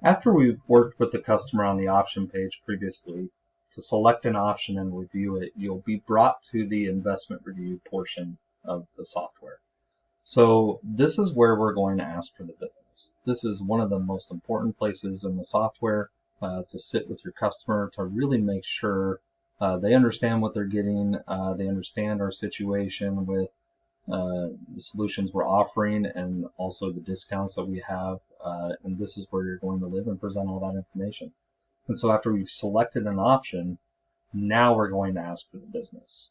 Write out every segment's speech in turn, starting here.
After we've worked with the customer on the option page previously, to select an option and review it, you'll be brought to the investment review portion of the software. So this is where we're going to ask for the business. This is one of the most important places in the software to sit with your customer to really make sure they understand what they're getting, they understand our situation with the solutions we're offering and also the discounts that we have. And this is where you're going to live and present all that information. And so after we've selected an option, now we're going to ask for the business.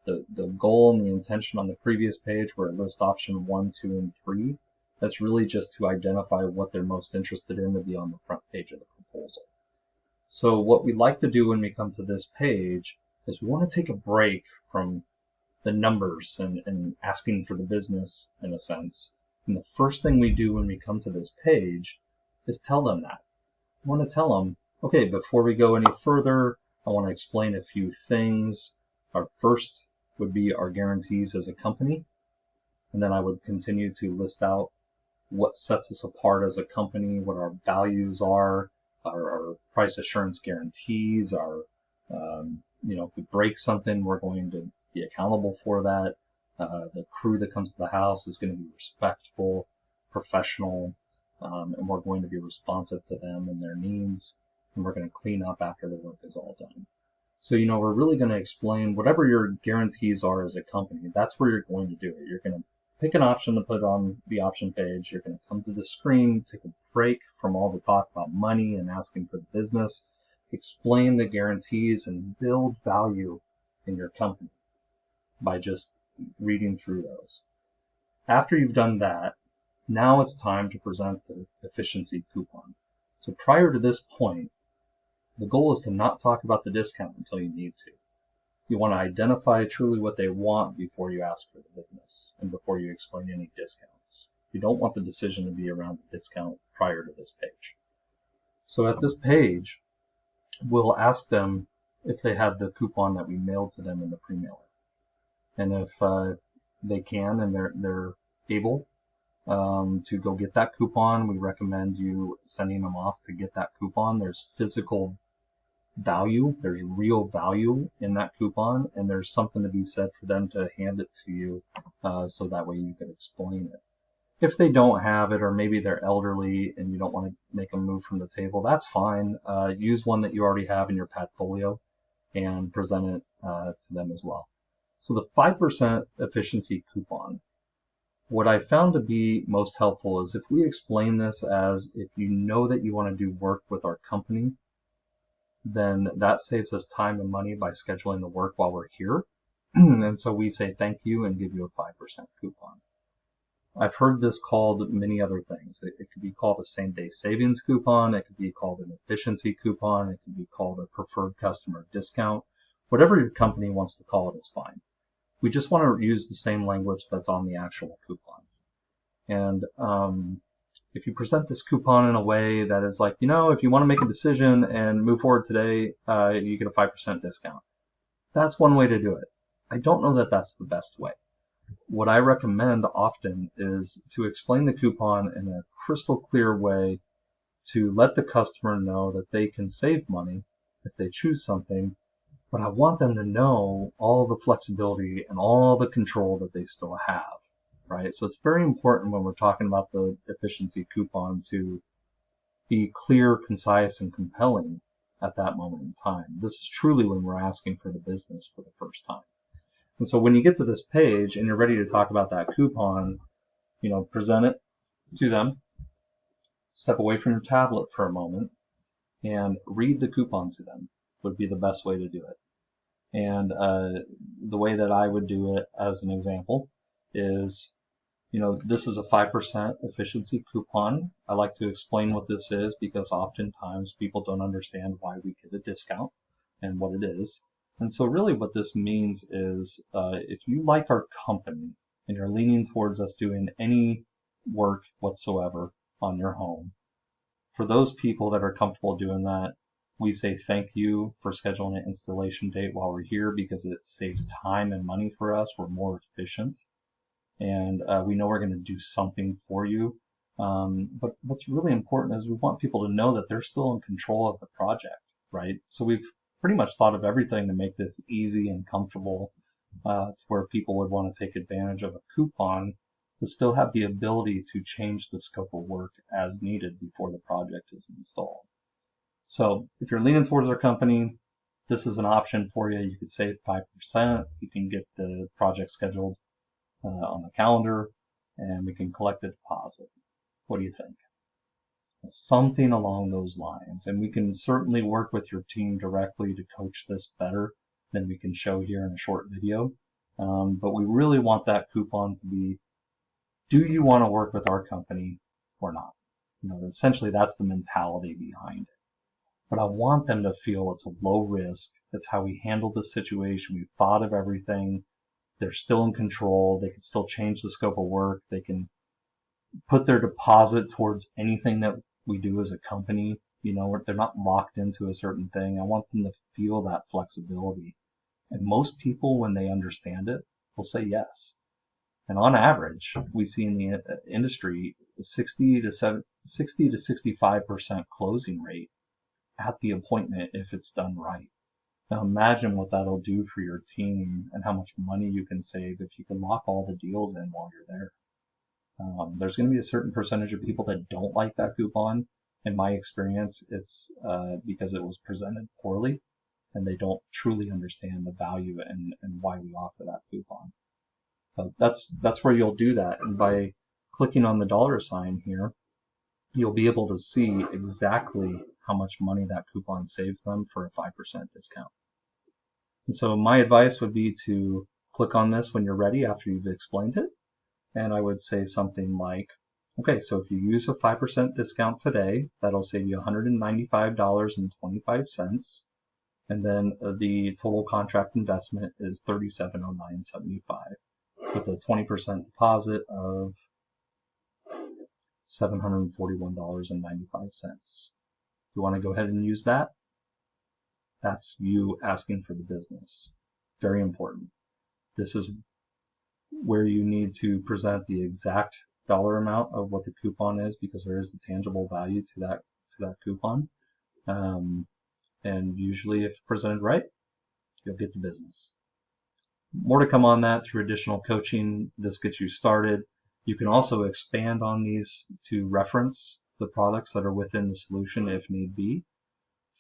The goal and the intention on the previous page where it lists option 1, 2, and 3, that's really just to identify what they're most interested in to be on the front page of the proposal. So what we'd like to do when we come to this page is we want to take a break from the numbers and asking for the business in a sense. And the first thing we do when we come to this page is tell them that. I want to tell them, okay, before we go any further, I want to explain a few things. Our first would be our guarantees as a company. And then I would continue to list out what sets us apart as a company, what our values are, our price assurance guarantees, if we break something, we're going to be accountable for that. The crew that comes to the house is going to be respectful, professional, and we're going to be responsive to them and their needs, and we're going to clean up after the work is all done. So, we're really going to explain whatever your guarantees are as a company. That's where you're going to do it. You're going to pick an option to put on the option page. You're going to come to the screen, take a break from all the talk about money and asking for the business, explain the guarantees, and build value in your company by just reading through those. After you've done that, now it's time to present the efficiency coupon. So prior to this point, the goal is to not talk about the discount until you need to. You want to identify truly what they want before you ask for the business and before you explain any discounts. You don't want the decision to be around the discount prior to this page. So at this page, we'll ask them if they have the coupon that we mailed to them in the pre-mailer. And if they can and they're able to go get that coupon, we recommend you sending them off to get that coupon. There's physical value, there's real value in that coupon, and there's something to be said for them to hand it to you so that way you can explain it. If they don't have it, or maybe they're elderly and you don't want to make them move from the table, that's fine. Use one that you already have in your portfolio and present it to them as well. So the 5% efficiency coupon, what I found to be most helpful is if we explain this as if you know that you want to do work with our company, then that saves us time and money by scheduling the work while we're here. And so we say thank you and give you a 5% coupon. I've heard this called many other things. It could be called a same-day savings coupon. It could be called an efficiency coupon. It could be called a preferred customer discount. Whatever your company wants to call it is fine. We just want to use the same language that's on the actual coupon. And if you present this coupon in a way that is like, if you want to make a decision and move forward today, you get a 5% discount. That's one way to do it. I don't know that that's the best way. What I recommend often is to explain the coupon in a crystal clear way to let the customer know that they can save money if they choose something, but I want them to know all the flexibility and all the control that they still have, right? So it's very important when we're talking about the efficiency coupon to be clear, concise, and compelling at that moment in time. This is truly when we're asking for the business for the first time. And so when you get to this page and you're ready to talk about that coupon, present it to them, step away from your tablet for a moment, and read the coupon to them would be the best way to do it. And the way that I would do it as an example is, this is a 5% efficiency coupon. I like to explain what this is because oftentimes people don't understand why we get a discount and what it is. And so really what this means is if you like our company and you're leaning towards us doing any work whatsoever on your home, for those people that are comfortable doing that, we say thank you for scheduling an installation date while we're here because it saves time and money for us. We're more efficient. And we know we're going to do something for you But what's really important is we want people to know that they're still in control of the project, right? So we've pretty much thought of everything to make this easy and comfortable, to where people would want to take advantage of a coupon to still have the ability to change the scope of work as needed before the project is installed. So if you're leaning towards our company, this is an option for you. You could save 5%. You can get the project scheduled on the calendar, and we can collect a deposit. What do you think? Something along those lines. And we can certainly work with your team directly to coach this better than we can show here in a short video. But we really want that coupon to be, do you want to work with our company or not? Essentially that's the mentality behind it. But I want them to feel it's a low risk. It's how we handle the situation. We've thought of everything. They're still in control. They can still change the scope of work. They can put their deposit towards anything that we do as a company. They're not locked into a certain thing. I want them to feel that flexibility. And most people, when they understand it, will say yes. And on average, we see in the industry 60 to 65% closing rate at the appointment if it's done right. Now imagine what that'll do for your team and how much money you can save if you can lock all the deals in while you're there. There's going to be a certain percentage of people that don't like that coupon. In my experience, it's because it was presented poorly and they don't truly understand the value and why we offer that coupon. But that's where you'll do that. And by clicking on the $ here, you'll be able to see exactly how much money that coupon saves them for a 5% discount. And so my advice would be to click on this when you're ready after you've explained it. And I would say something like, okay, so if you use a 5% discount today, that'll save you $195.25. And then the total contract investment is $3709.75 with a 20% deposit of $741.95. You want to go ahead and use that? That's you asking for the business. Very important. This is where you need to present the exact dollar amount of what the coupon is, because there is the tangible value to that coupon. And usually if presented right, you'll get the business. More to come on that through additional coaching. This gets you started. You can also expand on these to reference the products that are within the solution if need be.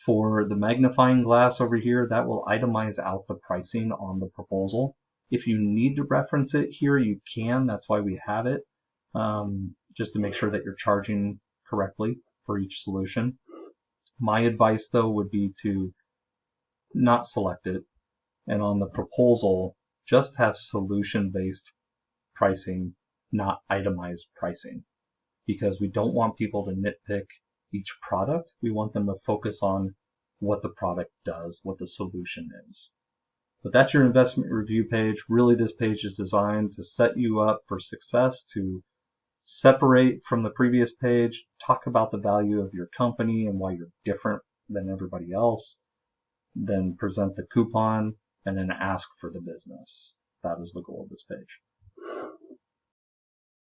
For the magnifying glass over here, that will itemize out the pricing on the proposal. If you need to reference it here, you can. That's why we have it, just to make sure that you're charging correctly for each solution. My advice, though, would be to not select it, and on the proposal, just have solution-based pricing, not itemized pricing, because we don't want people to nitpick each product. We want them to focus on what the product does, what the solution is. But that's your investment review page. Really, this page is designed to set you up for success, to separate from the previous page, talk about the value of your company and why you're different than everybody else, then present the coupon, and then ask for the business. That is the goal of this page.